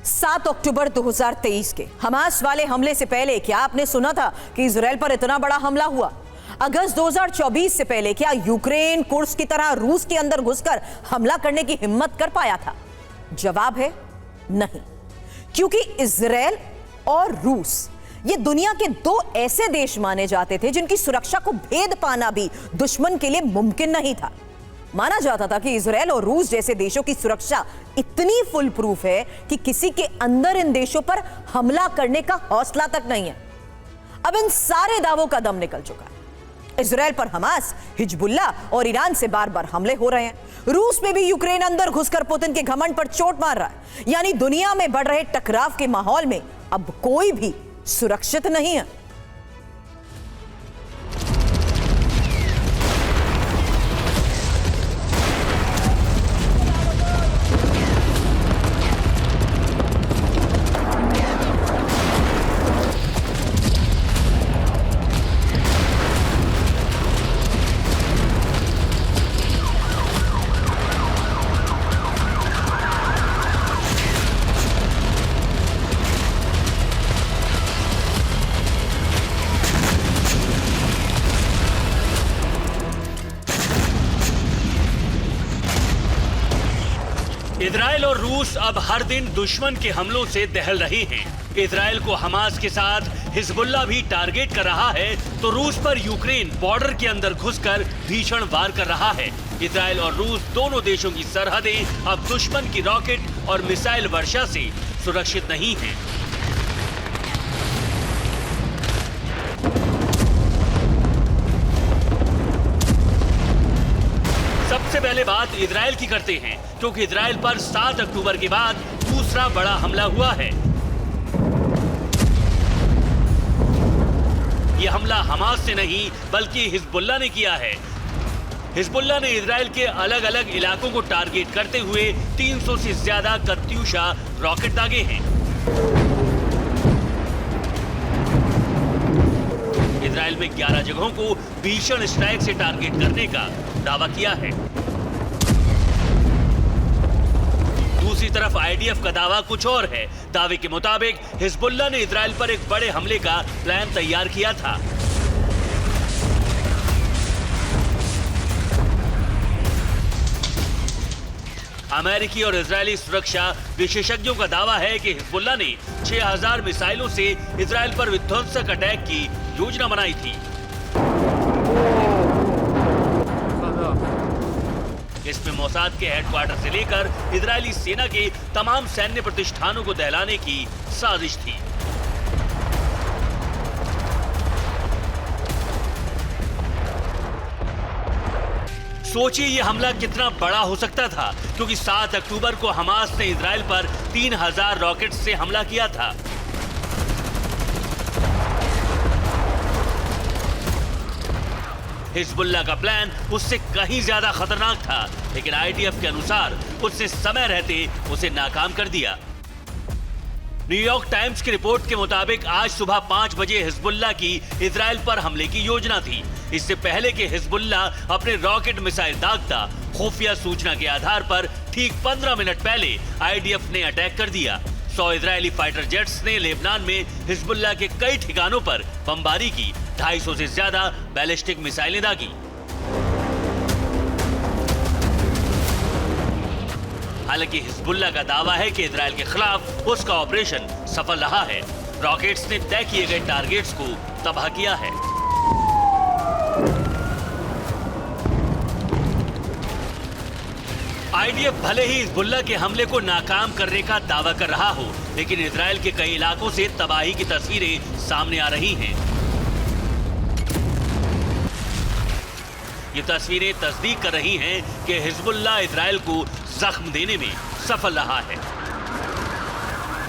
7 अक्टूबर 2023 के हमास वाले हमले से पहले क्या आपने सुना था कि इजराइल पर इतना बड़ा हमला हुआ? अगस्त 2024 से पहले क्या यूक्रेन कुर्स की तरह रूस के अंदर घुसकर हमला करने की हिम्मत कर पाया था? जवाब है नहीं, क्योंकि इजराइल और रूस ये दुनिया के दो ऐसे देश माने जाते थे जिनकी सुरक्षा को भेद पाना भी दुश्मन के लिए मुमकिन नहीं था। माना जाता था कि इजराइल और रूस जैसे देशों की सुरक्षा इतनी फुल प्रूफ है कि किसी के अंदर इन देशों पर हमला करने का हौसला तक नहीं है। अब इन सारे दावों का दम निकल चुका है। इजराइल पर हमास, हिजबुल्ला और ईरान से बार बार हमले हो रहे हैं। रूस में भी यूक्रेन अंदर घुसकर पुतिन के घमंड पर चोट मार रहा है। यानी दुनिया में बढ़ रहे टकराव के माहौल में अब कोई भी सुरक्षित नहीं है। इजराइल और रूस अब हर दिन दुश्मन के हमलों से दहल रहे हैं। इजराइल को हमास के साथ हिजबुल्ला भी टारगेट कर रहा है, तो रूस पर यूक्रेन बॉर्डर के अंदर घुसकर भीषण वार कर रहा है। इजराइल और रूस दोनों देशों की सरहदें अब दुश्मन की रॉकेट और मिसाइल वर्षा से सुरक्षित नहीं हैं। सबसे पहले बात इजराइल की करते हैं, क्योंकि इजराइल पर 7 अक्टूबर के बाद दूसरा बड़ा हमला हुआ है। यह हमला हमास से नहीं बल्कि हिजबुल्ला ने किया है। हिजबुल्ला ने इजराइल के अलग अलग इलाकों को टारगेट करते हुए 300 से ज्यादा कत्यूशा रॉकेट दागे हैं। इजराइल में 11 जगहों को भीषण स्ट्राइक से टारगेट करने का दावा किया है। दूसरी तरफ आईडीएफ का दावा कुछ और है। दावे के मुताबिक हिजबुल्ला ने इजराइल पर एक बड़े हमले का प्लान तैयार किया था। अमेरिकी और इजरायली सुरक्षा विशेषज्ञों का दावा है कि हिजबुल्ला ने 6000 मिसाइलों से इजराइल पर विध्वंसक अटैक की योजना बनाई थी। इसमें मोसाद के हेडक्वार्टर से लेकर इजरायली सेना के तमाम सैन्य प्रतिष्ठानों को दहलाने की साजिश थी। सोचिए यह हमला कितना बड़ा हो सकता था, क्योंकि 7 अक्टूबर को हमास ने इजराइल पर 3000 रॉकेट से हमला किया था। हिजबुल्ला का प्लान उससे कहीं ज्यादा खतरनाक था, लेकिन आईडीएफ के अनुसार उसने समय रहते उसे नाकाम कर दिया। न्यूयॉर्क टाइम्स की रिपोर्ट के मुताबिक आज सुबह 5 बजे हिजबुल्ला की इजराइल पर हमले की योजना थी। इससे पहले कि हिजबुल्ला अपने रॉकेट मिसाइल दागता, खुफिया सूचना के आधार पर ठीक 15 मिनट पहले आईडीएफ ने अटैक कर दिया। 100 इजरायली फाइटर जेट्स ने लेबनान में हिजबुल्ला के कई ठिकानों पर बमबारी की। 250 से ज्यादा बैलिस्टिक मिसाइलें दागी। हालांकि हिजबुल्ला का दावा है कि इजराइल के खिलाफ उसका ऑपरेशन सफल रहा है। रॉकेट्स ने तय किए गए टारगेट्स को तबाह किया है। आईडीएफ भले ही हिजबुल्ला के हमले को नाकाम करने का दावा कर रहा हो, लेकिन इजराइल के कई इलाकों से तबाही की तस्वीरें सामने आ रही हैं। ये तस्वीरें तस्दीक कर रही हैं कि हिजबुल्ला इजराइल को जख्म देने में सफल रहा है।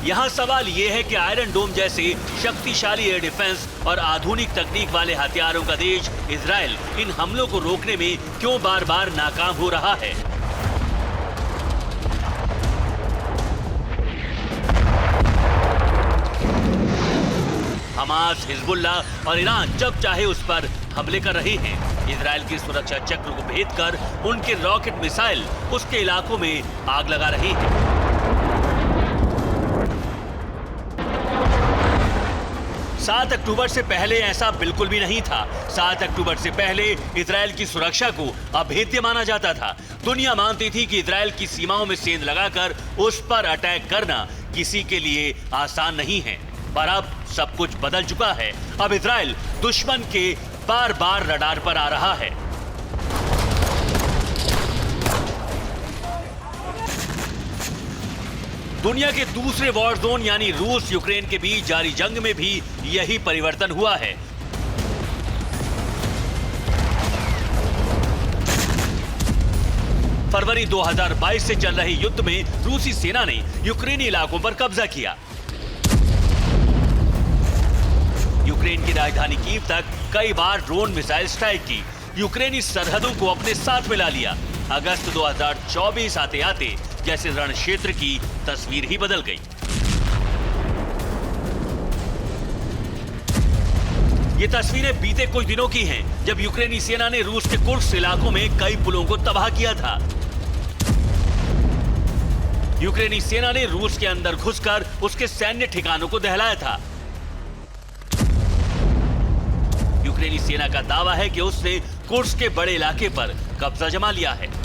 यहाँ सवाल ये है कि आयरन डोम जैसे शक्तिशाली एयर डिफेंस और आधुनिक तकनीक वाले हथियारों का देश इजराइल इन हमलों को रोकने में क्यों बार बार नाकाम हो रहा है। हमास, हिजबुल्ला और ईरान जब चाहे उस पर हमले कर रहे हैं। इजराइल की सुरक्षा चक्र को भेद कर उनके रॉकेट मिसाइल उसके इलाकों में आग लगा रहे हैं। 7 अक्टूबर से पहले ऐसा बिल्कुल भी नहीं था। 7 अक्टूबर से पहले इजराइल की सुरक्षा को अभेद्य माना जाता था। दुनिया मानती थी कि इजराइल की सीमाओं में सेंध लगाकर उस पर अटैक करना किसी के लिए आसान नहीं है। पर अब सब कुछ बदल चुका है। अब इजराइल दुश्मन के बार बार रडार पर आ रहा है। दुनिया के दूसरे वॉर जोन यानी रूस यूक्रेन के बीच जारी जंग में भी यही परिवर्तन हुआ है। फरवरी 2022 से चल रहे युद्ध में रूसी सेना ने यूक्रेनी इलाकों पर कब्जा किया। यूक्रेन की राजधानी कीव तक कई बार ड्रोन मिसाइल स्ट्राइक की। यूक्रेनी सरहदों को अपने साथ मिला लिया। अगस्त 2024 आते आते जैसे रण क्षेत्र की तस्वीर ही बदल गई। ये तस्वीरें बीते कुछ दिनों की हैं, जब यूक्रेनी सेना ने रूस के कुर्स्क इलाकों में कई पुलों को तबाह किया था। यूक्रेनी सेना ने रूस के अंदर घुसकर उसके सैन्य ठिकानों को दहलाया था। यूक्रेनी सेना का दावा है कि उसने कुर्स्क के बड़े इलाके पर कब्जा जमा लिया है।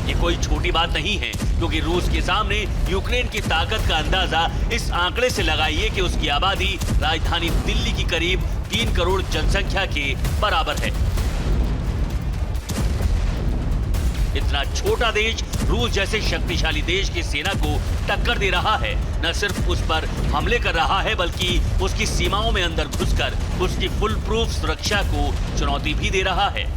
ये कोई छोटी बात नहीं है, क्योंकि रूस के सामने यूक्रेन की ताकत का अंदाजा इस आंकड़े से लगाइए कि उसकी आबादी राजधानी दिल्ली की करीब 3 करोड़ जनसंख्या के बराबर है। इतना छोटा देश रूस जैसे शक्तिशाली देश की सेना को टक्कर दे रहा है। न सिर्फ उस पर हमले कर रहा है, बल्कि उसकी सीमाओं में अंदर घुसकर उसकी फुल प्रूफ सुरक्षा को चुनौती भी दे रहा है।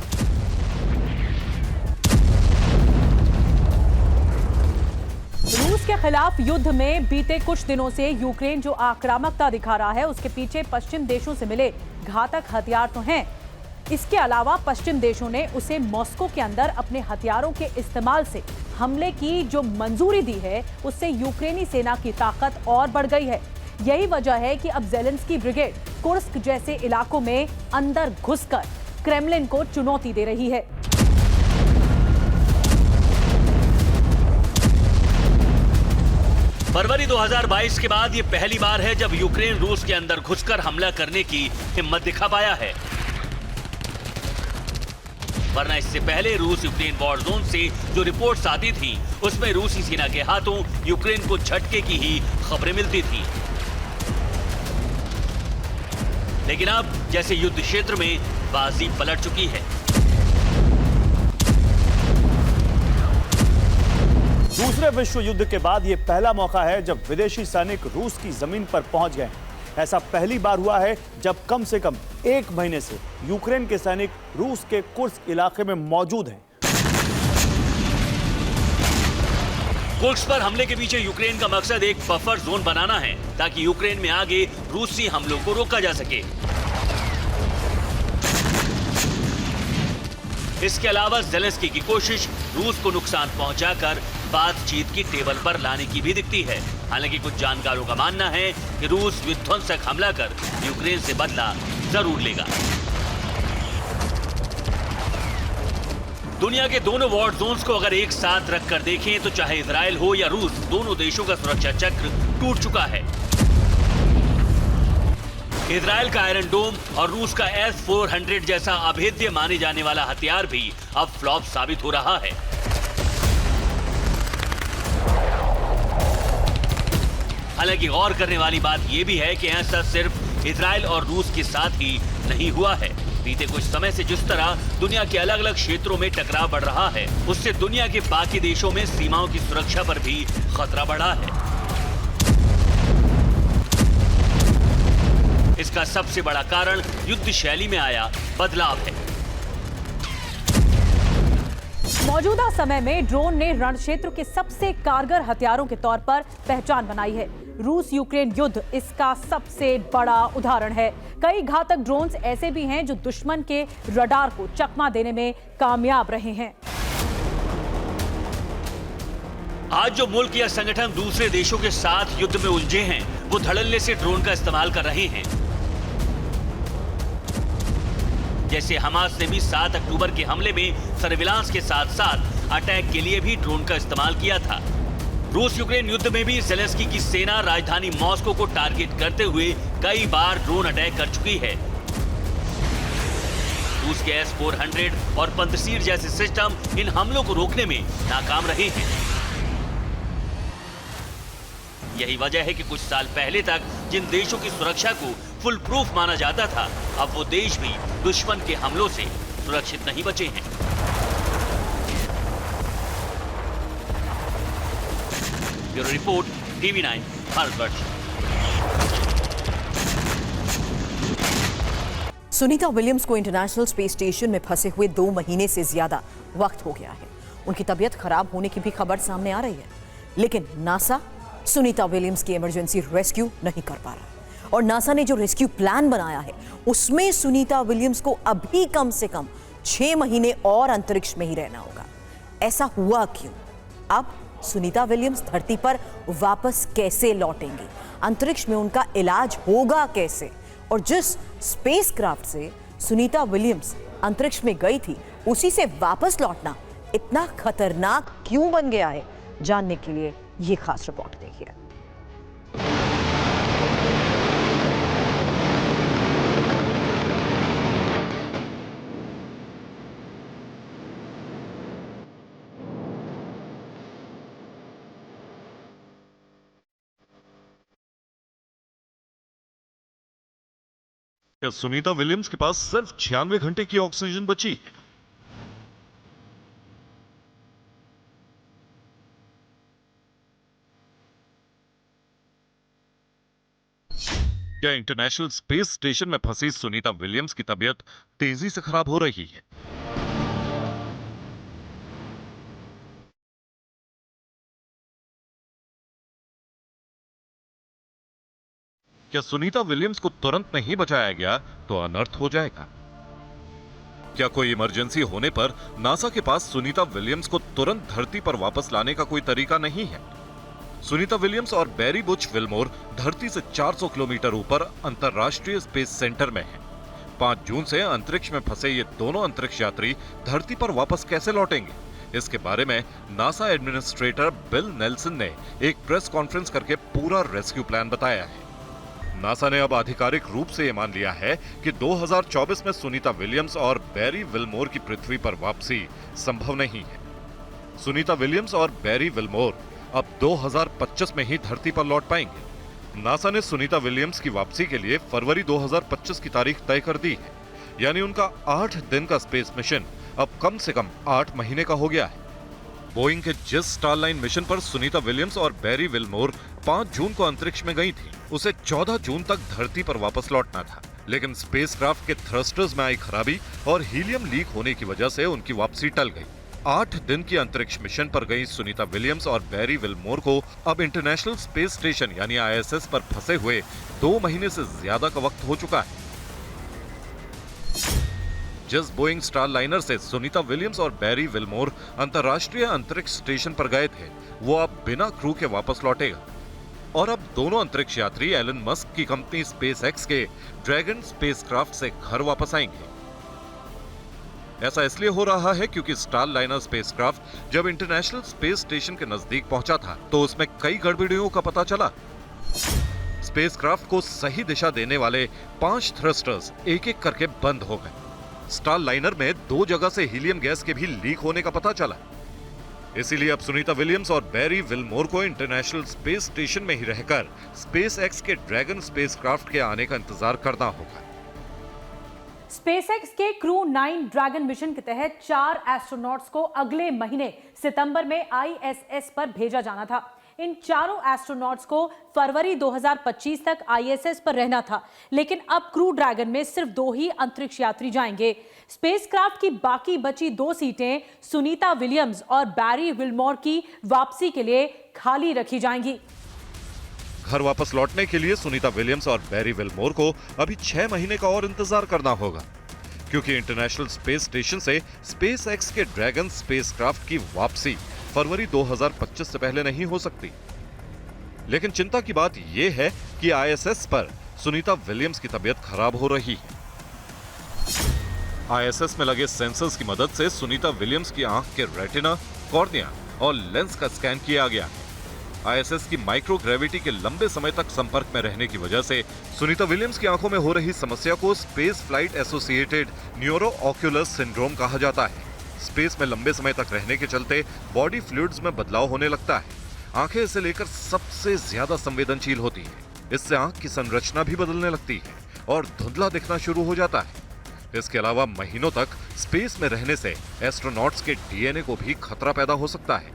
रूस के खिलाफ युद्ध में बीते कुछ दिनों से यूक्रेन जो आक्रामकता दिखा रहा है, उसके पीछे पश्चिम देशों से मिले घातक हथियार तो हैं। इसके अलावा पश्चिम देशों ने उसे मॉस्को के अंदर अपने हथियारों के इस्तेमाल से हमले की जो मंजूरी दी है, उससे यूक्रेनी सेना की ताकत और बढ़ गई है। यही वजह है कि अब ज़ेलेंस्की ब्रिगेड कुर्स्क जैसे इलाकों में अंदर घुसकर क्रेमलिन को चुनौती दे रही है। फरवरी 2022 के बाद ये पहली बार है जब यूक्रेन रूस के अंदर घुसकर हमला करने की हिम्मत दिखा पाया है, वरना इससे पहले रूस यूक्रेन वॉर जोन से जो रिपोर्ट्स आती थी, उसमें रूसी सेना के हाथों यूक्रेन को झटके की ही खबरें मिलती थी। लेकिन अब जैसे युद्ध क्षेत्र में बाजी पलट चुकी है। दूसरे विश्व युद्ध के बाद यह पहला मौका है जब विदेशी सैनिक रूस की जमीन पर पहुंच गए। ऐसा पहली बार हुआ है जब कम से कम 1 महीने से यूक्रेन के सैनिक रूस के कुर्स्क इलाके में मौजूद हैं। कुर्स्क पर हमले के पीछे यूक्रेन का मकसद एक बफर जोन बनाना है, ताकि यूक्रेन में आगे रूसी हमलों को रोका जा सके। इसके अलावा ज़ेलेंस्की की कोशिश रूस को नुकसान पहुंचाकर बातचीत की टेबल पर लाने की भी दिखती है। हालांकि कुछ जानकारों का मानना है कि रूस विध्वंसक हमला कर यूक्रेन से बदला जरूर लेगा। दुनिया के दोनों वॉर जोन्स को अगर एक साथ रखकर देखें तो चाहे इजराइल हो या रूस, दोनों देशों का सुरक्षा चक्र टूट चुका है। इजराइल का आयरन डोम और रूस का S-400 जैसा अभेद्य माने जाने वाला हथियार भी अब फ्लॉप साबित हो रहा है। हालांकि गौर करने वाली बात यह भी है कि ऐसा सिर्फ इजराइल और रूस के साथ ही नहीं हुआ है। बीते कुछ समय से जिस तरह दुनिया के अलग अलग क्षेत्रों में टकराव बढ़ रहा है, उससे दुनिया के बाकी देशों में सीमाओं की सुरक्षा पर भी खतरा बढ़ा है। इसका सबसे बड़ा कारण युद्ध शैली में आया बदलाव है। मौजूदा समय में ड्रोन ने रण क्षेत्र के सबसे कारगर हथियारों के तौर पर पहचान बनाई है। रूस यूक्रेन युद्ध इसका सबसे बड़ा उदाहरण है। कई घातक ड्रोन्स ऐसे भी हैं जो दुश्मन के रडार को चकमा देने में कामयाब रहे हैं। आज जो मुल्क या संगठन दूसरे देशों के साथ युद्ध में उलझे हैं, वो धड़ल्ले से ड्रोन का इस्तेमाल कर रहे हैं। जैसे हमास ने भी 7 अक्टूबर के हमले में सर्विलांस के साथ साथ अटैक के लिए भी ड्रोन का इस्तेमाल किया था। रूस यूक्रेन युद्ध में भी जेलेंस्की की सेना राजधानी मॉस्को को टारगेट करते हुए कई बार ड्रोन अटैक कर चुकी है। रूस के S-400 और पंतसीर जैसे सिस्टम इन हमलों को रोकने में नाकाम रहे हैं। यही वजह है कि कुछ साल पहले तक जिन देशों की सुरक्षा को फुल प्रूफ माना जाता था, अब वो देश भी दुश्मन के हमलों से सुरक्षित नहीं बचे हैं। Bureau report, TV9 Bharatvarsh. Sunita Williams को इंटरनेशनल स्पेस स्टेशन में फंसे हुए 2 महीने से ज्यादा वक्त हो गया है। उनकी तबीयत खराब होने की भी खबर सामने आ रही है, लेकिन नासा सुनीता विलियम्स की इमरजेंसी रेस्क्यू नहीं कर पा रहा। और नासा ने जो रेस्क्यू प्लान बनाया है, उसमें सुनीता विलियम्स को अभी कम से कम 6 महीने और अंतरिक्ष में ही रहना होगा। ऐसा हुआ क्यों? अब सुनीता विलियम्स धरती पर वापस कैसे लौटेंगी? अंतरिक्ष में उनका इलाज होगा कैसे? और जिस स्पेसक्राफ्ट से सुनीता विलियम्स अंतरिक्ष में गई थी, उसी से वापस लौटना इतना खतरनाक क्यों बन गया है? जानने के लिए ये खास रिपोर्ट देखिए। क्या सुनीता विलियम्स के पास सिर्फ 96 घंटे की ऑक्सीजन बची? क्या इंटरनेशनल स्पेस स्टेशन में फंसी सुनीता विलियम्स की तबीयत तेजी से खराब हो रही है? क्या सुनीता विलियम्स को तुरंत नहीं बचाया गया तो अनर्थ हो जाएगा? क्या कोई इमरजेंसी होने पर नासा के पास सुनीता विलियम्स को तुरंत धरती पर वापस लाने का कोई तरीका नहीं है? सुनीता विलियम्स और बैरी बुच विल्मोर धरती से 400 किलोमीटर ऊपर अंतरराष्ट्रीय स्पेस सेंटर में हैं। 5 जून से अंतरिक्ष में फंसे ये दोनों अंतरिक्ष यात्री धरती पर वापस कैसे लौटेंगे? इसके बारे में नासा एडमिनिस्ट्रेटर बिल नेल्सन ने एक प्रेस कॉन्फ्रेंस करके पूरा रेस्क्यू प्लान बताया है। नासा ने अब आधिकारिक रूप से यह मान लिया है कि 2024 में सुनीता विलियम्स और बैरी विल्मोर की पृथ्वी पर वापसी संभव नहीं है। सुनीता विलियम्स और बैरी विल्मोर अब 2025 में ही धरती पर लौट पाएंगे। नासा ने सुनीता विलियम्स की वापसी के लिए फरवरी 2025 की तारीख तय कर दी है, यानी उनका 8 दिन का स्पेस मिशन अब कम से कम 8 महीने का हो गया है। बोइंग के जिस स्टारलाइन मिशन पर सुनीता विलियम्स और बैरी विल्मोर 5 जून को अंतरिक्ष में गई थी, उसे 14 जून तक धरती पर वापस लौटना था, लेकिन स्पेसक्राफ्ट के थ्रस्टर्स में आई खराबी और हीलियम लीक होने की वजह से उनकी वापसी टल गई। 8 दिन की अंतरिक्ष मिशन पर गई सुनीता विलियम्स और बैरी विल्मोर को अब इंटरनेशनल स्पेस स्टेशन यानी ISS पर फंसे हुए 2 महीने से ज्यादा का वक्त हो चुका है। जिस बोइंग स्टारलाइनर से सुनीता विलियम्स और बैरी विल्मोर अंतरराष्ट्रीय अंतरिक्ष स्टेशन पर गए थे, वो अब बिना क्रू के वापस लौटेगा। और अब दोनों अंतरिक्ष यात्री एलन मस्क की कंपनी स्पेसएक्स के ड्रैगन स्पेसक्राफ्ट से घर वापस आएंगे। ऐसा इसलिए हो रहा है क्योंकि स्टारलाइनर स्पेसक्राफ्ट जब इंटरनेशनल स्पेस स्टेशन के नजदीक पहुंचा था, तो उसमें कई गड़बड़ियों का पता चला। स्पेसक्राफ्ट को सही दिशा देने वाले 5 थ्रस्टर्स एक-एक करके बंद हो गए। स्टारलाइनर में 2 जगह से हीलियम गैस के भी लीक होने का पता चला। इसीलिए अब सुनीता विलियम्स और बैरी विल्मोर को इंटरनेशनल स्पेस स्टेशन में ही रहकर स्पेसएक्स के ड्रैगन स्पेसक्राफ्ट के आने का इंतजार करना होगा। स्पेसएक्स के क्रू 9 ड्रैगन मिशन के तहत 4 एस्ट्रोनॉट्स को अगले महीने सितंबर में ISS पर भेजा जाना था। इन चारों एस्ट्रोनॉट्स को फरवरी 2025 तक ISS पर रहना था, लेकिन अब क्रू ड्रैगन में सिर्फ 2 ही अंतरिक्ष यात्री जाएंगे। स्पेसक्राफ्ट की बाकी बची 2 सीटें सुनीता विलियम्स और बैरी विल्मोर की वापसी के लिए खाली रखी जाएंगी। घर वापस लौटने के लिए सुनीता विलियम्स और बैरी विल्मोर को अभी 6 महीने का और इंतजार करना होगा, क्योंकि इंटरनेशनल स्पेस स्टेशन से स्पेसएक्स के ड्रैगन स्पेसक्राफ्ट की वापसी फरवरी 2025 से पहले नहीं हो सकती। लेकिन चिंता की बात यह है कि ISS पर सुनीता विलियम्स की तबीयत खराब हो रही है। ISS में लगे सेंसर्स की मदद से सुनीता विलियम्स की आंख के रेटिना, कॉर्निया और लेंस का स्कैन किया गया। आईएसएस की माइक्रो ग्रेविटी के लंबे समय तक संपर्क में रहने की वजह से सुनीता विलियम्स की आंखों में हो रही समस्या को space flight associated neuro ocular syndrome कहा जाता है। स्पेस में लंबे समय तक रहने के चलते बॉडी फ्लूइड्स में बदलाव होने लगता है। आंखें इसे लेकर सबसे ज्यादा संवेदनशील होती है। इससे आंख की संरचना भी बदलने लगती है और धुंधला दिखना शुरू हो जाता है। इसके अलावा महीनों तक स्पेस में रहने से एस्ट्रोनॉट्स के डीएनए को भी खतरा पैदा हो सकता है।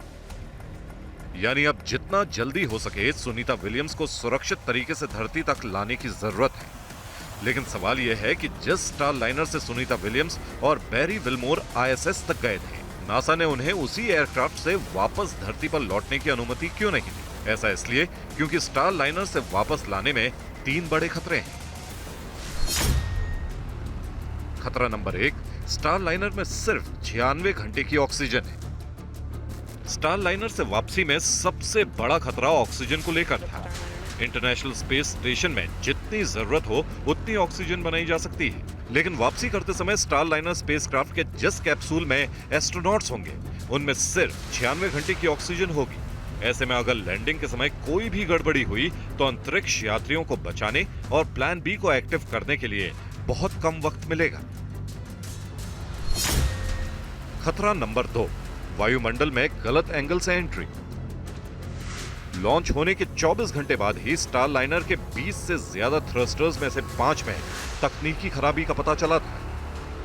यानी अब जितना जल्दी हो सके सुनीता विलियम्स को सुरक्षित तरीके से धरती तक लाने की जरूरत है। लेकिन सवाल यह है कि जिस स्टार लाइनर से सुनीता विलियम्स और बैरी विल्मोर आईएसएस तक गए थे, नासा ने उन्हें उसी एयरक्राफ्ट से वापस धरती पर लौटने की अनुमति क्यों नहीं दी? ऐसा इसलिए क्योंकि स्टार लाइनर से वापस लाने में 3 बड़े खतरे हैं। खतरा नंबर 1, स्टार लाइनर में सिर्फ 96 घंटे की ऑक्सीजन है। स्टार लाइनर से वापसी में सबसे बड़ा खतरा ऑक्सीजन को लेकर था। इंटरनेशनल स्पेस स्टेशन में जितनी जरूरत हो उतनी ऑक्सीजन बनाई जा सकती है, लेकिन वापसी करते समय स्टार लाइनर स्पेसक्राफ्ट के जिस कैप्सूल में एस्ट्रोनॉट्स होंगे उनमें सिर्फ 96 घंटे की ऑक्सीजन होगी। ऐसे में अगर लैंडिंग के समय कोई भी गड़बड़ी हुई तो अंतरिक्ष यात्रियों को बचाने और प्लान बी को एक्टिव करने के लिए बहुत कम वक्त मिलेगा। खतरा नंबर 2, वायुमंडल में गलत एंगल से एंट्री। लॉन्च होने के 24 घंटे बाद ही स्टार लाइनर के 20 से ज्यादा थ्रस्टर्स में से 5 में तकनीकी खराबी का पता चला था।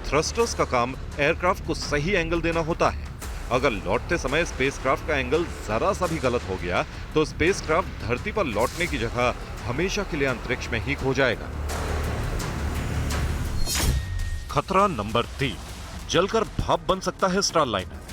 थ्रस्टर्स का काम एयरक्राफ्ट को सही एंगल देना होता है। अगर लौटते समय स्पेसक्राफ्ट का एंगल जरा सा भी गलत हो गया तो स्पेसक्राफ्ट धरती पर लौटने की जगह हमेशा के लिए अंतरिक्ष में ही खो जाएगा। खतरा नंबर 3, जलकर भाप बन सकता है स्टार लाइनर।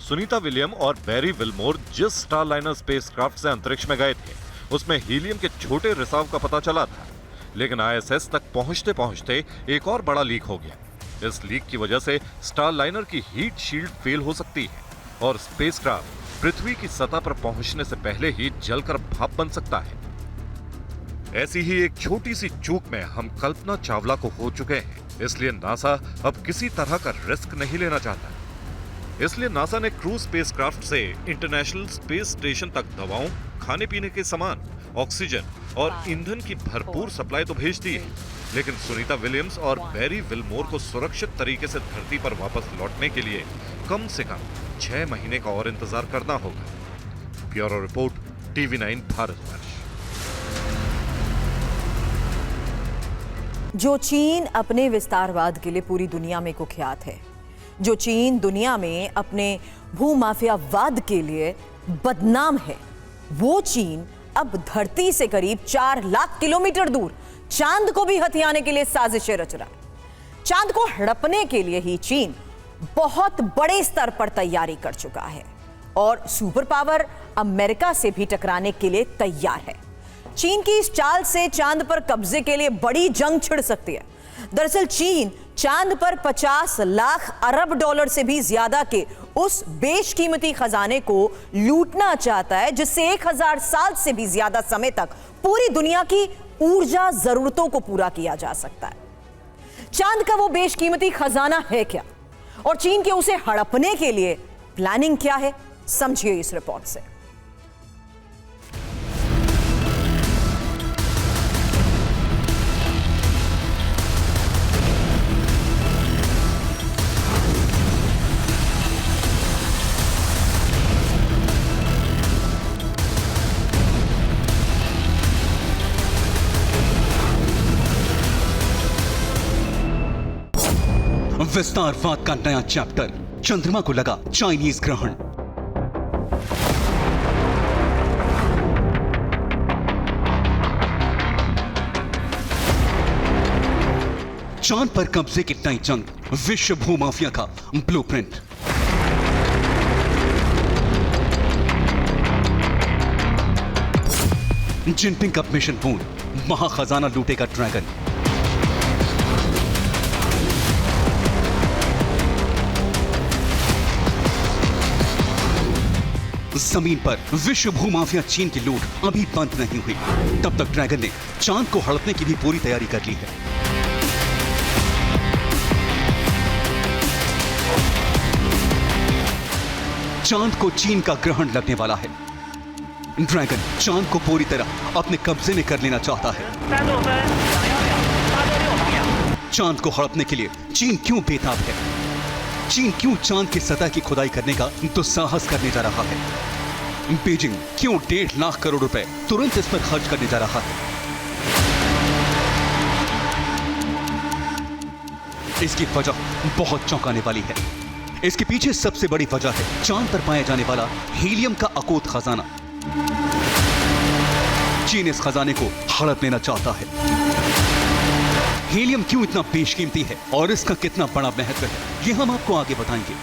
सुनीता विलियम और बैरी विल्मोर जिस स्टार लाइनर स्पेसक्राफ्ट से अंतरिक्ष में गए थे उसमें हीलियम के छोटे रिसाव का पता चला था, लेकिन आईएसएस तक पहुंचते पहुंचते एक और बड़ा लीक हो गया। इस लीक की वजह से स्टार लाइनर की हीट शील्ड फेल हो सकती है और स्पेसक्राफ्ट पृथ्वी की सतह पर पहुंचने से पहले ही जलकर भाप बन सकता है। ऐसी ही एक छोटी सी चूक में हम कल्पना चावला को हो चुके हैं, इसलिए नासा अब किसी तरह का रिस्क नहीं लेना चाहता। इसलिए नासा ने क्रूज स्पेसक्राफ्ट से इंटरनेशनल स्पेस स्टेशन तक दवाओं, खाने पीने के सामान, ऑक्सीजन और ईंधन की भरपूर सप्लाई तो भेज दी है, लेकिन सुनीता विलियम्स और बैरी विल्मोर को सुरक्षित तरीके से धरती पर वापस लौटने के लिए कम से कम 6 महीने का और इंतजार करना होगा। Bureau report, TV9 Bharatvarsh. जो चीन अपने विस्तारवाद के लिए पूरी दुनिया में कुख्यात है, जो चीन दुनिया में अपने भूमाफियावाद के लिए बदनाम है, वो चीन अब धरती से करीब 4 लाख किलोमीटर दूर चांद को भी हथियाने के लिए साजिशें रच रहा है। चांद को हड़पने के लिए ही चीन बहुत बड़े स्तर पर तैयारी कर चुका है और सुपर पावर अमेरिका से भी टकराने के लिए तैयार है। चीन की इस चाल से चांद पर कब्जे के लिए बड़ी जंग छिड़ सकती है। दरअसल चीन चांद पर 50 लाख अरब डॉलर से भी ज्यादा के उस बेशकीमती खजाने को लूटना चाहता है जिससे 1000 साल से भी ज्यादा समय तक पूरी दुनिया की ऊर्जा जरूरतों को पूरा किया जा सकता है। चांद का वो बेशकीमती खजाना है क्या और चीन के उसे हड़पने के लिए प्लानिंग क्या है, समझिए इस रिपोर्ट से। विस्तारवाद का नया चैप्टर, चंद्रमा को लगा चाइनीज ग्रहण। चांद पर कब्जे की नई जंग, विश्व भूमाफिया का ब्लूप्रिंट। जिनपिंग का मिशन पूर्ण, महाखजाना लूटेगा ड्रैगन। जमीन पर विश्व भूमाफिया चीन की लूट अभी बंद नहीं हुई, तब तक ड्रैगन ने चांद को हड़पने की भी पूरी तैयारी कर ली है। चांद को चीन का ग्रहण लगने वाला है। ड्रैगन चांद को पूरी तरह अपने कब्जे में कर लेना चाहता है। 3度分2秒秒8.6方向。 चांद को हड़पने के लिए चीन क्यों बेताब है? चीन क्यों चांद की सतह की खुदाई करने का दुस्साहस करने जा रहा है? बीजिंग क्यों 1.5 लाख करोड़ रुपए तुरंत इस पर खर्च करने जा रहा है? इसकी वजह बहुत चौंकाने वाली है। इसके पीछे सबसे बड़ी वजह है चांद पर पाया जाने वाला हीलियम का अकूत खजाना। चीन इस खजाने को हड़प लेना चाहता है। हीलियम क्यों इतना बेशकीमती है और इसका कितना बड़ा महत्व है, यह हम आपको आगे बताएंगे।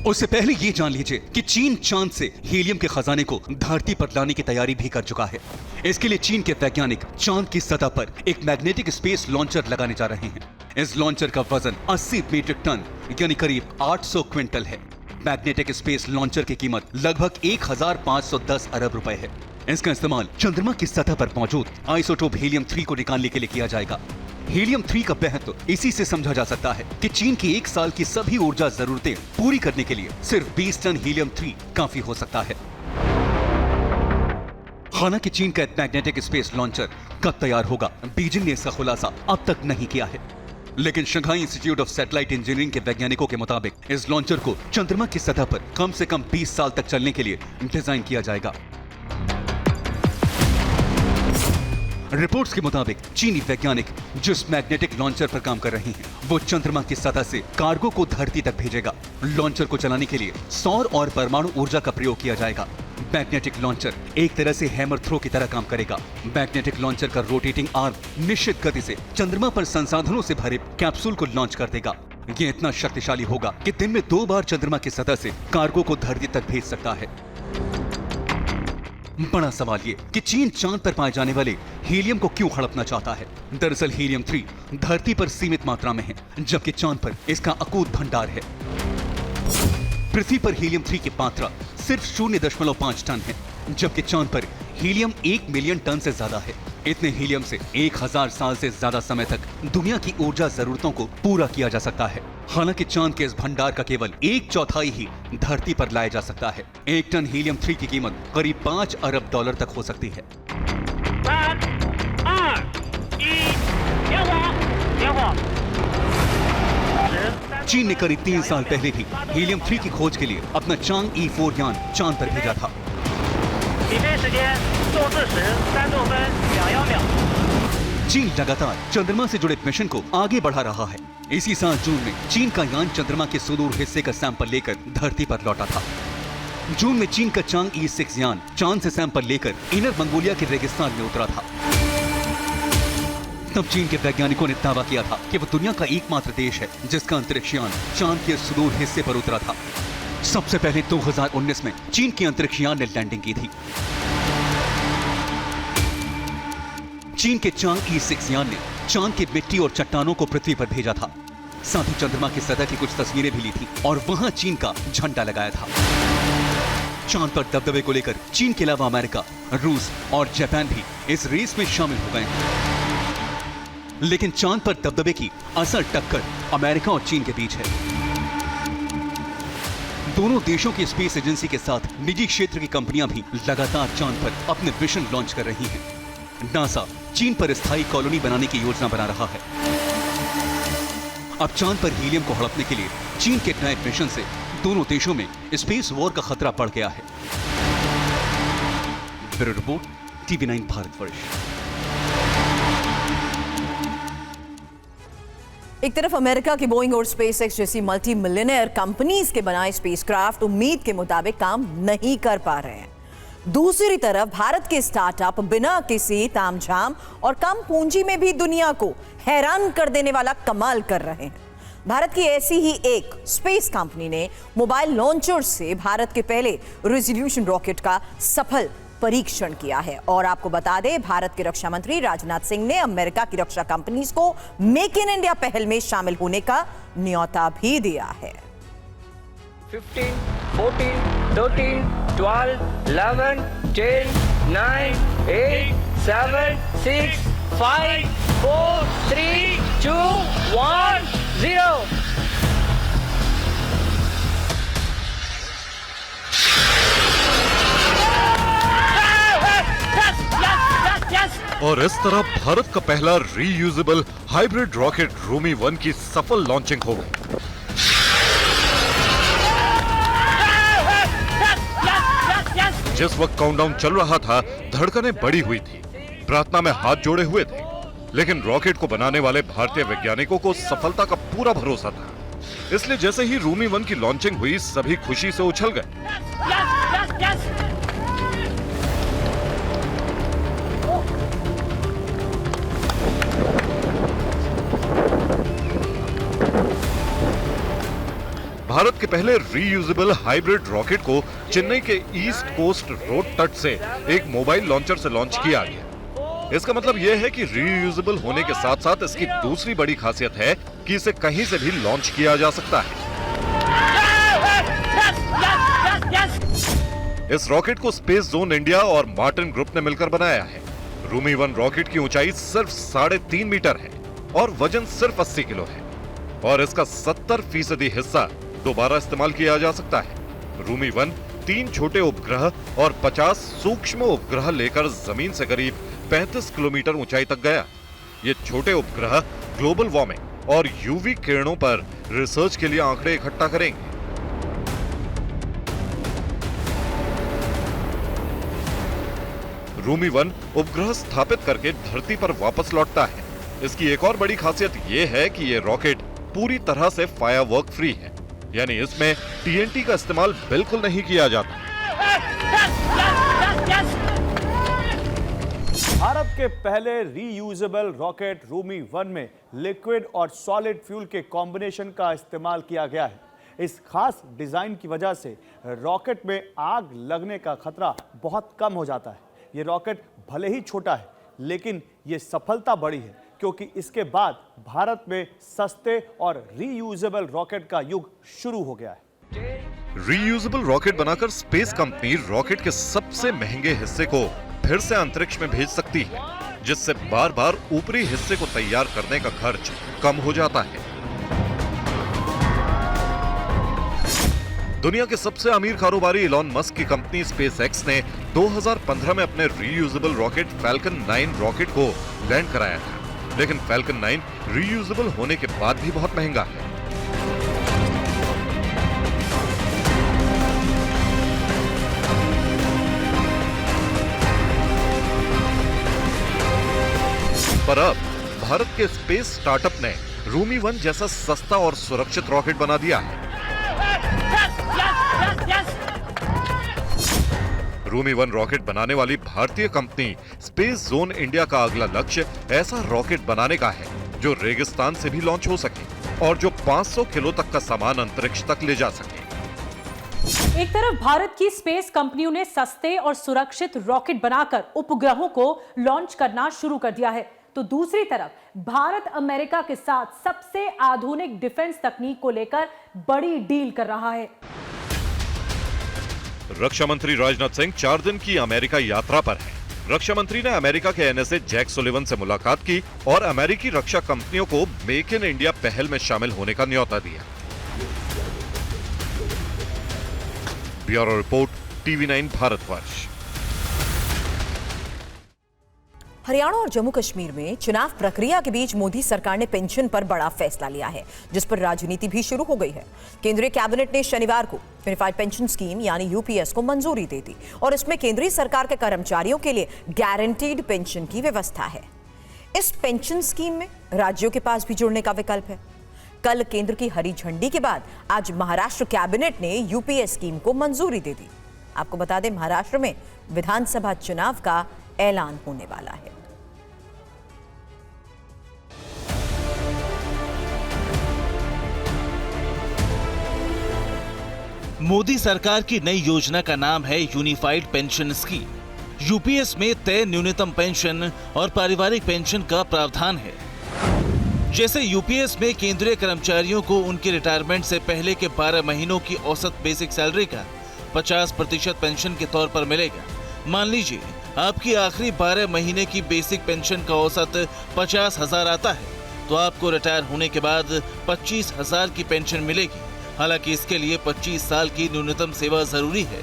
उससे पहले यह जान लीजिए कि चीन चांद से हीलियम के खजाने को धरती पर लाने की तैयारी भी कर चुका है। इसके लिए चीन के वैज्ञानिक चांद की सतह पर एक मैग्नेटिक स्पेस लॉन्चर लगाने जा रहे हैं। इस लॉन्चर का वजन 80 मीट्रिक टन यानी करीब 800 क्विंटल है। मैग्नेटिक स्पेस लॉन्चर की कीमत लगभग 1510 अरब रुपए है। इसका इस्तेमाल चंद्रमा की सतह पर मौजूद आइसोटोप हीलियम 3 को निकालने के लिए किया जाएगा। हीलियम 3 का महत्व इसी से समझा जा सकता है कि चीन की 1 साल की सभी ऊर्जा जरूरतें पूरी करने के लिए सिर्फ 20 टन हीलियम 3 काफी हो सकता है। हालांकि चीन का मैग्नेटिक स्पेस लॉन्चर कब तैयार होगा, बीजिंग ने इसका खुलासा अब तक नहीं किया है। लेकिन Shanghai institute of satellite engineering के वैज्ञानिकों के मुताबिक इस लॉन्चर को चंद्रमा की सतह पर कम से कम 20 साल तक चलने के लिए डिजाइन किया जाएगा। रिपोर्ट्स के मुताबिक चीनी वैज्ञानिक जिस मैग्नेटिक लॉन्चर पर काम कर रहे हैं वो चंद्रमा की सतह से कार्गो को धरती तक भेजेगा। लॉन्चर को चलाने के लिए सौर और परमाणु ऊर्जा का प्रयोग किया जाएगा। मैग्नेटिक लॉन्चर एक तरह से हैमर थ्रो की तरह काम करेगा। मैग्नेटिक लॉन्चर का रोटेटिंग आर्म निश्चित गति से चंद्रमा पर संसाधनों से भरे कैप्सूल को लॉन्च कर देगा। ये इतना शक्तिशाली होगा कि दिन में 2 बार चंद्रमा की सतह से कार्गो को धरती तक भेज सकता है। बड़ा सवाल ये कि चीन चांद पर पाए जाने वाले हीलियम को क्यों हड़पना चाहता है। दरअसल हीलियम 3 धरती पर सीमित मात्रा में है, जबकि चांद पर इसका अकूत भंडार है। पृथ्वी पर हीलियम 3 की मात्रा सिर्फ 0.5 टन है, जबकि चांद पर हीलियम 1 मिलियन टन से ज्यादा है। इतने हीलियम से 1000 साल से ज्यादा समय तक दुनिया की ऊर्जा जरूरतों को पूरा किया जा सकता है। हालांकि चांद के इस भंडार का केवल 1/4 ही धरती पर लाया जा सकता है। 1 टन हीलियम 3 की कीमत करीब $5 अरब तक हो सकती है। 3、2、1，点火，点火。 चीन ने करीब 3 साल पहले भी हीलियम 3 की खोज के लिए अपना चांग E4 यान चांद पर भेजा था। 起飞时间纵置时3度分21秒。 चीन लगातार चंद्रमा से जुड़े मिशन को आगे बढ़ा रहा है। इसी साल जून में चीन का यान चंद्रमा के सुदूर हिस्से का सैंपल लेकर धरती पर लौटा था। जून में चीन का चांग E6 यान चांद से सैंपल लेकर इनर मंगोलिया के रेगिस्तान में उतरा था। तब चीन के वैज्ञानिकों ने दावा किया था कि वह दुनिया का एकमात्र देश है जिसका अंतरिक्ष यान चांद के सुदूर हिस्से पर उतरा था। सबसे पहले 2019 में चीन के अंतरिक्ष यान ने लैंडिंग की थी। चीन के चांग E6 यान ने चांद की मिट्टी और चट्टानों को पृथ्वी पर भेजा था। साथ ही चंद्रमा की सतह की कुछ तस्वीरें भी ली थी और वहां चीन का झंडा लगाया था। चांद पर दबदबे को लेकर चीन के अलावा अमेरिका, रूस और जापान भी इस रेस में शामिल हो गए हैं। लेकिन चांद पर दबदबे की असल टक्कर अमेरिका और चीन के बीच है। दोनों देशों की स्पेस एजेंसी के साथ निजी क्षेत्र की कंपनियां भी लगातार चांद पर अपने मिशन लॉन्च कर रही हैं। नासा चीन पर स्थायी कॉलोनी बनाने की योजना बना रहा है। अब चांद पर हीलियम को हड़पने के लिए चीन के नए मिशन से दोनों देशों में स्पेस वॉर का खतरा बढ़ गया है। Bureau report, TV9 Bharatvarsh. एक तरफ अमेरिका की बोइंग और स्पेसएक्स जैसी मल्टी मिलियनेयर कंपनीज के बनाए स्पेसक्राफ्ट उम्मीद के मुताबिक काम नहीं कर पा रहे हैं। दूसरी तरफ भारत के स्टार्टअप बिना किसी तामझाम और कम पूंजी में भी दुनिया को हैरान कर देने वाला कमाल कर रहे हैं। भारत की ऐसी ही एक स्पेस कंपनी ने मोबाइल लॉन्चर से भारत के पहले रेजोल्यूशन रॉकेट का सफल परीक्षण किया है। और आपको बता दें, भारत के रक्षा मंत्री राजनाथ सिंह ने अमेरिका की रक्षा कंपनीज को मेक इन इंडिया पहल में शामिल होने का न्योता भी दिया है। 15, 14, 13, 12, 11, 10, 9, 8, 7, 6, 5, 4, 3, 2, 1, 0. और इस तरह भारत का पहला रीयूजेबल हाइब्रिड रॉकेट रूमी 1 की सफल लॉन्चिंग हो गई। जिस वक्त काउंटडाउन चल रहा था, धड़कनें बढ़ी हुई थी, प्रार्थना में हाथ जोड़े हुए थे, लेकिन रॉकेट को बनाने वाले भारतीय वैज्ञानिकों को सफलता का पूरा भरोसा था। इसलिए जैसे ही रूमी 1 की लॉन्चिंग हुई, सभी खुशी से उछल गए। भारत के पहले रीयूजेबल हाइब्रिड रॉकेट को चेन्नई के ईस्ट कोस्ट रोड तट से एक मोबाइल लॉन्चर से लॉन्च किया गया। इसका मतलब यह है कि रीयूजेबल होने के साथ साथ इसकी दूसरी बड़ी खासियत है कि इसे कहीं से भी लॉन्च किया जा सकता है। इस रॉकेट को स्पेस जोन इंडिया और मार्टिन ग्रुप ने मिलकर बनाया है। रूमी 1 रॉकेट की ऊंचाई सिर्फ 3.5 मीटर है और वजन सिर्फ 80 किलो है, और इसका 70% हिस्सा दोबारा इस्तेमाल किया जा सकता है। रूमी 1 3 छोटे उपग्रह और 50 सूक्ष्म उपग्रह लेकर जमीन से करीब 35 किलोमीटर ऊंचाई तक गया। ये छोटे उपग्रह ग्लोबल वार्मिंग और यूवी किरणों पर रिसर्च के लिए आंकड़े इकट्ठा करेंगे। रूमी 1 उपग्रह स्थापित करके धरती पर वापस लौटता है। इसकी एक और बड़ी खासियत यह है कि यह रॉकेट पूरी तरह से फायरवर्क फ्री है, यानी इसमें टीएनटी का इस्तेमाल बिल्कुल नहीं किया जाता। भारत के पहले रीयूजेबल रॉकेट रूमी 1 में लिक्विड और सॉलिड फ्यूल के कॉम्बिनेशन का इस्तेमाल किया गया है। इस खास डिजाइन की वजह से रॉकेट में आग लगने का खतरा बहुत कम हो जाता है। ये रॉकेट भले ही छोटा है, लेकिन ये सफलता बड़ी है, क्योंकि इसके बाद भारत में सस्ते और रीयूजेबल रॉकेट का युग शुरू हो गया है। रीयूजेबल रॉकेट बनाकर स्पेस कंपनी रॉकेट के सबसे महंगे हिस्से को फिर से अंतरिक्ष में भेज सकती है, जिससे बार बार ऊपरी हिस्से को तैयार करने का खर्च कम हो जाता है। दुनिया के सबसे अमीर कारोबारी इलॉन मस्क की कंपनी स्पेस एक्स ने 2015 में अपने रीयूजेबल रॉकेट फैल्कन 9 रॉकेट को लैंड कराया था, लेकिन फैल्कन 9 रीयूजेबल होने के बाद भी बहुत महंगा है। पर अब भारत के स्पेस स्टार्टअप ने रूमी 1 जैसा सस्ता और सुरक्षित रॉकेट बना दिया है। रूमी 1 रॉकेट बनाने वाली भारतीय कंपनी स्पेस जोन इंडिया का अगला लक्ष्य ऐसा रॉकेट बनाने का है जो रेगिस्तान से भी लॉन्च हो सके और जो 500 किलो तक का सामान अंतरिक्ष तक ले जा सके। एक तरफ भारत की स्पेस कंपनियों ने सस्ते और सुरक्षित रॉकेट बनाकर उपग्रहों को लॉन्च करना शुरू कर दिया है, तो दूसरी तरफ भारत अमेरिका के साथ सबसे आधुनिक डिफेंस तकनीक को लेकर बड़ी डील कर रहा है। रक्षा मंत्री राजनाथ सिंह 4 दिन की अमेरिका यात्रा पर हैं। रक्षा मंत्री ने अमेरिका के एनएसए जैक सुलिवन से मुलाकात की और अमेरिकी रक्षा कंपनियों को मेक इन इंडिया पहल में शामिल होने का न्योता दिया। Bureau report, TV9 Bharatvarsh. Haryana और जम्मू कश्मीर में चुनाव प्रक्रिया के बीच मोदी सरकार ने पेंशन पर बड़ा फैसला लिया है, जिस पर राजनीति भी शुरू हो गई है। केंद्रीय कैबिनेट ने शनिवार को यूनिफाइड पेंशन स्कीम यानी यूपीएस को मंजूरी दे दी और इसमें केंद्रीय सरकार के कर्मचारियों के लिए गारंटीड पेंशन की व्यवस्था है। इस पेंशन स्कीम में राज्यों के पास भी जुड़ने का विकल्प है। कल केंद्र की हरी झंडी के बाद आज महाराष्ट्र कैबिनेट ने यूपीएस स्कीम को मंजूरी दे दी। आपको बता दें, महाराष्ट्र में विधानसभा चुनाव का ऐलान होने वाला है। मोदी सरकार की नई योजना का नाम है यूनिफाइड पेंशन स्कीम। यूपीएस में तय न्यूनतम पेंशन और पारिवारिक पेंशन का प्रावधान है। जैसे यूपीएस में केंद्रीय कर्मचारियों को उनके रिटायरमेंट से पहले के 12 महीनों की औसत बेसिक सैलरी का 50% पेंशन के तौर पर मिलेगा। मान लीजिए आपकी आखिरी 12 महीने की बेसिक पेंशन का औसत 50,000 आता है, तो आपको रिटायर होने के बाद 25,000 की पेंशन मिलेगी। हालांकि इसके लिए 25 साल की न्यूनतम सेवा जरूरी है।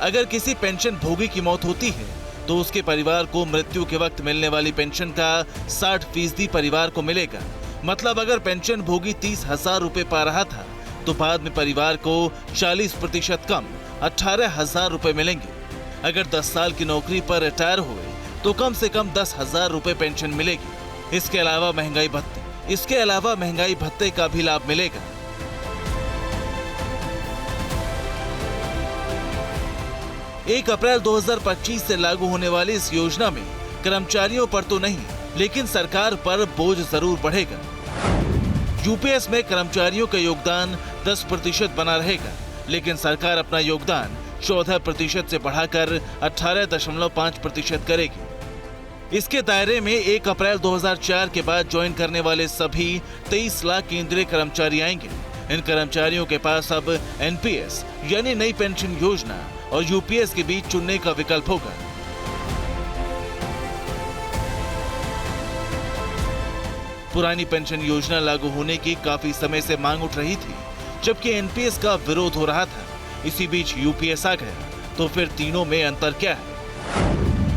अगर किसी पेंशन भोगी की मौत होती है तो उसके परिवार को मृत्यु के वक्त मिलने वाली पेंशन का 60% परिवार को मिलेगा। मतलब अगर पेंशन भोगी 30,000 रुपए पा रहा था तो बाद में परिवार को 40% कम 18,000 रुपए मिलेंगे। अगर 10 साल की नौकरी पर रिटायर हुए तो कम से कम 10,000 रुपए पेंशन मिलेगी। इसके अलावा महंगाई भत्ते का भी लाभ मिलेगा। एक अप्रैल 2025 से लागू होने वाली इस योजना में कर्मचारियों पर तो नहीं, लेकिन सरकार पर बोझ जरूर बढ़ेगा। यूपीएस में कर्मचारियों का योगदान 10% बना रहेगा, लेकिन सरकार अपना योगदान 14% से बढ़ाकर 18.5% करेगी। इसके दायरे में 1 अप्रैल 2004 के बाद ज्वाइन करने वाले सभी 23 लाख केंद्रीय कर्मचारी आएंगे। इन कर्मचारियों के पास अब एनपीएस यानी नई पेंशन योजना और यूपीएस के बीच चुनने का विकल्प होगा। पुरानी पेंशन योजना लागू होने की काफी समय से मांग उठ रही थी, जबकि एनपीएस का विरोध हो रहा था। इसी बीच यूपीएस आ गया, तो फिर तीनों में अंतर क्या है?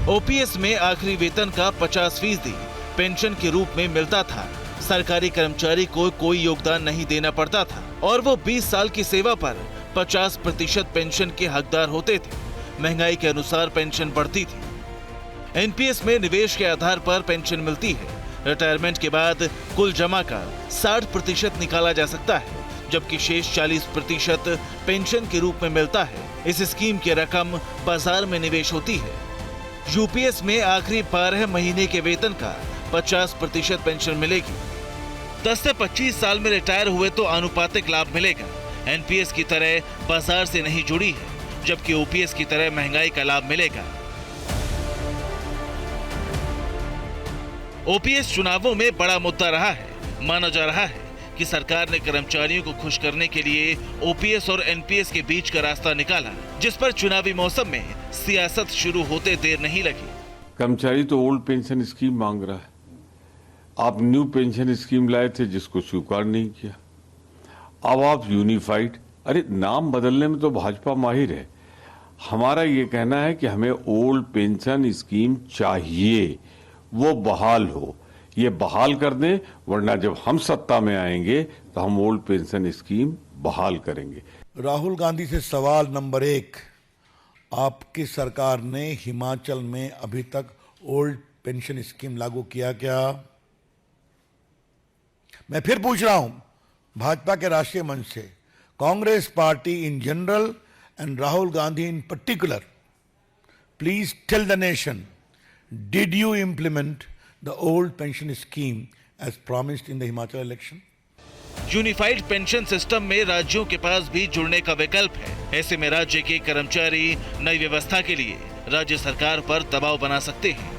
ओपीएस में आखिरी वेतन का 50% पेंशन के रूप में मिलता था। सरकारी कर्मचारी को कोई योगदान नहीं देना पड़ता था और वो 20 साल की सेवा पर 50% पेंशन के हकदार होते थे। महंगाई के अनुसार पेंशन बढ़ती थी। एनपीएस में निवेश के आधार पर पेंशन मिलती है। रिटायरमेंट के बाद कुल जमा का 60% निकाला जा सकता है, जबकि शेष 40% पेंशन के रूप में मिलता है। इस स्कीम की रकम बाजार में निवेश होती है। यूपीएस में आखिरी 12 महीने के वेतन का 50% पेंशन मिलेगी। 10 से 25 साल में रिटायर हुए तो आनुपातिक लाभ मिलेगा। एनपीएस की तरह बाजार से नहीं जुड़ी है, जबकि ओपीएस की तरह महंगाई का लाभ मिलेगा। ओपीएस चुनावों में बड़ा मुद्दा रहा है। माना जा रहा है कि सरकार ने कर्मचारियों को खुश करने के लिए ओपीएस और एनपीएस के बीच का रास्ता निकाला, जिस पर चुनावी मौसम में सियासत शुरू होते देर नहीं लगी। कर्मचारी तो ओल्ड पेंशन स्कीम मांग रहा है। आप न्यू पेंशन स्कीम लाए थे जिसको स्वीकार नहीं किया। अब आप यूनिफाइड, अरे नाम बदलने में तो भाजपा माहिर है। हमारा ये कहना है कि हमें ओल्ड पेंशन स्कीम चाहिए, वो बहाल हो। ये बहाल कर दें, वरना जब हम सत्ता में आएंगे तो हम ओल्ड पेंशन स्कीम बहाल करेंगे। राहुल गांधी से सवाल नंबर 1, आपकी सरकार ने हिमाचल में अभी तक ओल्ड पेंशन स्कीम लागू किया क्या? मैं फिर पूछ रहा हूं भाजपा के राष्ट्रीय मंच से, Congress party in general and Rahul Gandhi in particular, please tell the nation, did you implement the old pension scheme as promised in the Himachal election? Unified pension system में राज्यों के पास भी जुड़ने का विकल्प है। ऐसे में राज्य के कर्मचारी नई व्यवस्था के लिए राज्य सरकार पर दबाव बना सकते हैं।